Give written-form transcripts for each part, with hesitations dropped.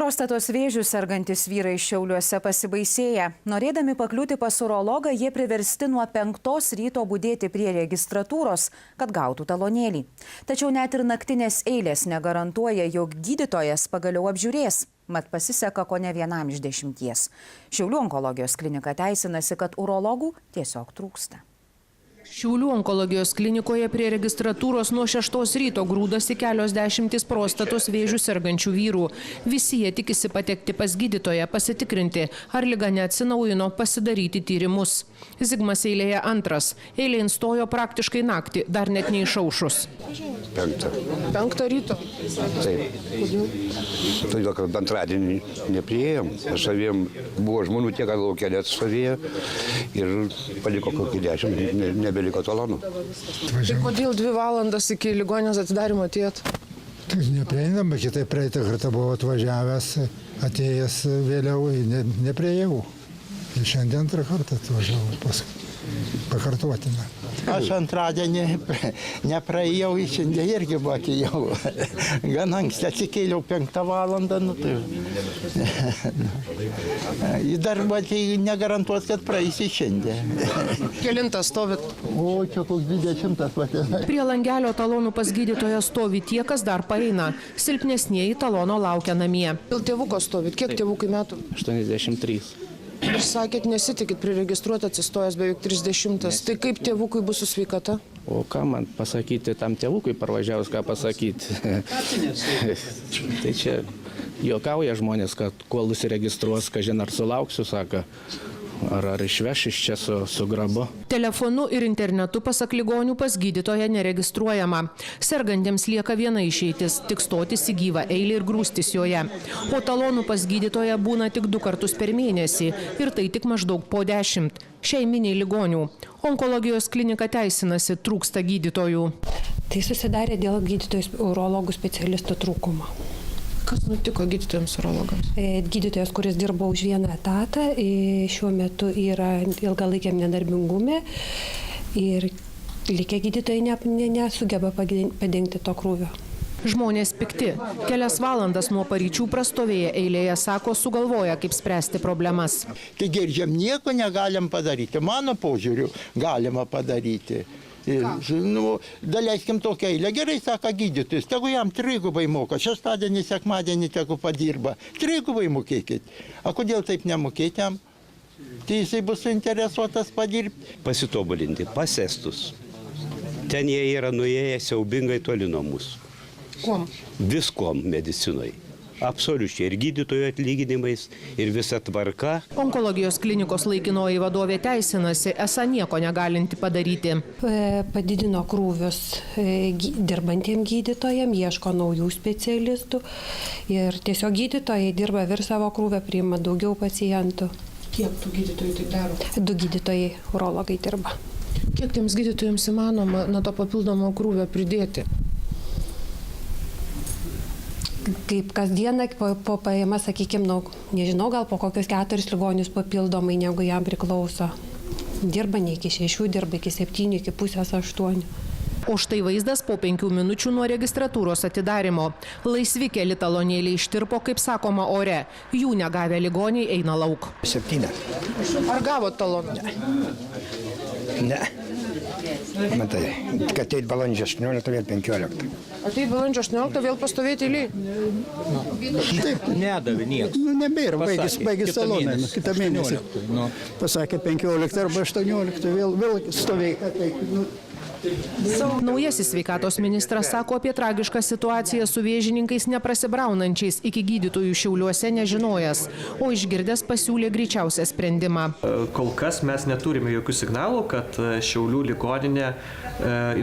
Prostatos vėžių sergantis vyrai Šiauliuose pasibaisėję. Norėdami pakliūti pas urologą, jie priversti nuo 5 ryto budėti prie registratūros, kad gautų talonėlį. Tačiau net ir naktinės eilės negarantuoja, jog gydytojas pagaliau apžiūrės. Mat pasiseka kone 1 iš 10. Šiaulių onkologijos klinika teisinasi, kad urologų tiesiog trūksta. Šiaulių onkologijos klinikoje prie registratūros nuo 6 ryto grūdasi kelios dešimtys prostatos vėžių sergančių vyrų. Visi jie tikisi patekti pas gydytoją, pasitikrinti, ar liga neatsinaujino, pasidaryti tyrimus. Zigmas eilėje 2. Eilėn stojo praktiškai naktį, dar net neišaušus. 5 ryto? Taip. Todėl, kad antradienį nepriėjom. Saviem buvo žmonių tiek, kad laukia net savėje ir paliko kokį 10, nebeliko talonų. Tai kodėl 2 valandas iki ligoninės atidarymo atėjot? Tai neprieinama, kitai praeitą kartą buvo atvažiavęs, atėjęs vėliau, nepriejau. Ir šiandien 2 kartą atvažiavau pakartotiną. Aš antradienį nepraėjau, šiandien irgi buvo atėjau. Gan anksti atsikėliau 5 valandą. Dar negarantuos, kad praeisi šiandien. Kelintas stovit? O, čia koks 20 patės. Prie langelio talonų pas gydytoją stovi tie, kas dar paeina. Silpnesnieji talono laukia namie. Dėl tėvuko stovit? Kiek tėvukui metų? 83. Ir sakėt, nesitikit priregistruoti atsistojęs beveik 30. Tai kaip tėvukui bus su sveikata? O ką man pasakyti tam tėvukui parvažiavus, ką pasakyti? Tai čia juokauja žmonės, kad kol nusiregistruos, kažin ar sulauksiu, sako. Ar išveš iš čia su grabu. Telefonu ir internetu pasak ligonių pas gydytoją neregistruojama. Sergantiems lieka viena išeitis – tik stotis į gyvą eilę ir grūstis joje. O talonų pas gydytoją būna tik 2 kartus per mėnesį ir tai tik maždaug po 10. Šeiminiai ligonių. Onkologijos klinika teisinasi, trūksta gydytojų. Tai susidarė dėl gydytojų urologų specialistų trūkumo. Kas nutiko gydytojams urologams? Gydytojas, kuris dirbo už 1 etatą, šiuo metu yra ilgalaikiam nedarbingume ir likę gydytojai nesugeba padengti to krūvio. Žmonės pikti. Kelias valandas nuo paryčių prastovėję eilėje, sako, sugalvoja, kaip spręsti problemas. Tai girdžiam, nieko negalim padaryti. Mano požiūriu galima padaryti. Daleiskim tokią eilę. Gerai, sako gydytojas, tegu jam 3 moka. Šeštadienį, sekmadienį tegu padirba. 3 mokėkit. O kodėl taip nemokėti jam? Tai jisai bus suinteresuotas padirbti. Pasitobulinti, pas estus. Ten jie yra nuėję siaubingai toli nuo mūsų. Kuom? Viskom medicinoj. Absoliučiai. Ir gydytojų atlyginimais, ir visa tvarka. Onkologijos klinikos laikinoji vadovė teisinasi, esą nieko negalinti padaryti. Padidino krūvius dirbantiem gydytojam, ieško naujų specialistų ir tiesiog gydytojai dirba virš savo krūvio, priima daugiau pacientų. Kiek tų gydytojų taip daro? 2 gydytojai urologai dirba. Kiek tiems gydytojams įmanoma nuo to papildomo krūvio pridėti? Kaip kasdieną po paima, sakykime, nežinau, gal po kokius 4 ligonius papildomai, negu jam priklauso. Dirba ne iki 6, dirba iki 7, iki pusės 8. O štai vaizdas po 5 minučių nuo registratūros atidarymo. Laisvi keli talonėliai ištirpo, kaip sakoma, ore. Jų negavę ligoniai eina lauk. 7. Ar gavot taloną? Ne. Matai, kad ateit balandžio 18, vėl 15. Ateit balandžio 18, vėl pastovėti eilėj? Taip. Nedavė niekas. Nebėra, baigės taloną, kitą mėnesį. Pasakė 15 arba 18, vėl stovėjai. Naujasis sveikatos ministras sako apie tragišką situaciją su vėžininkais neprasibraunančiais iki gydytojų Šiauliuose nežinojęs, o išgirdęs pasiūlė greičiausią sprendimą. Kol kas mes neturime jokių signalų, kad Šiaulių ligoninė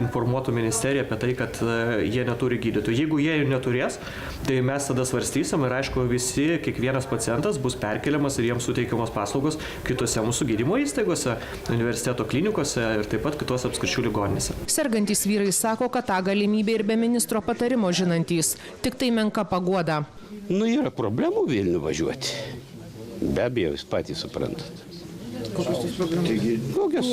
informuotų ministeriją apie tai, kad jie neturi gydytojų. Jeigu jie jų neturės, tai mes tada svarstysim ir aišku kiekvienas pacientas bus perkeliamas ir jiems suteikiamos paslaugos kitose mūsų gydymo įstaigose, universiteto klinikose ir taip pat kitos apskričių ligoninėse. Sergantys vyrai sako, kad tą galimybę ir be ministro patarimo žinantys, tik tai menka paguoda. Yra problemų Vilnių važiuoti. Be abejo, jūs patys suprantate. Kokios?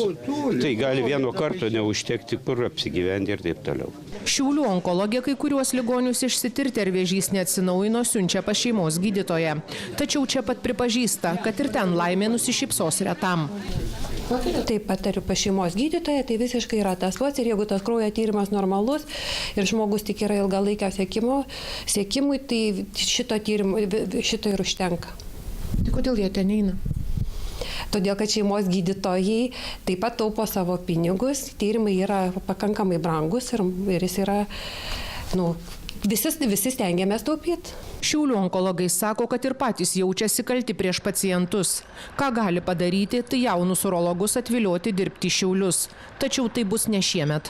Tai gali vieno karto neužtekti, kur apsigyventi ir taip toliau. Šiaulių onkologija kai kuriuos ligonius išsitirti, ar vėžys neatsinaujino, siunčia pas šeimos gydytoją. Tačiau čia pat pripažįsta, kad ir ten laimė nusišypsos retam. Taip patariu pas šeimos gydytoją, tai visiškai yra tas pats ir jeigu tas kraujo tyrimas normalus ir žmogus tik yra ilgalaikio siekimui, tai šito ir užtenka. Tai kodėl jie ten eina? Todėl, kad šeimos gydytojai taip pat taupo savo pinigus, tyrimai yra pakankamai brangus ir jis yra, visi stengiamės taupyti. Šiaulių onkologai sako, kad ir patys jaučiasi kalti prieš pacientus. Ką gali padaryti, tai jaunus urologus atvilioti dirbti į Šiaulius. Tačiau tai bus ne šiemet.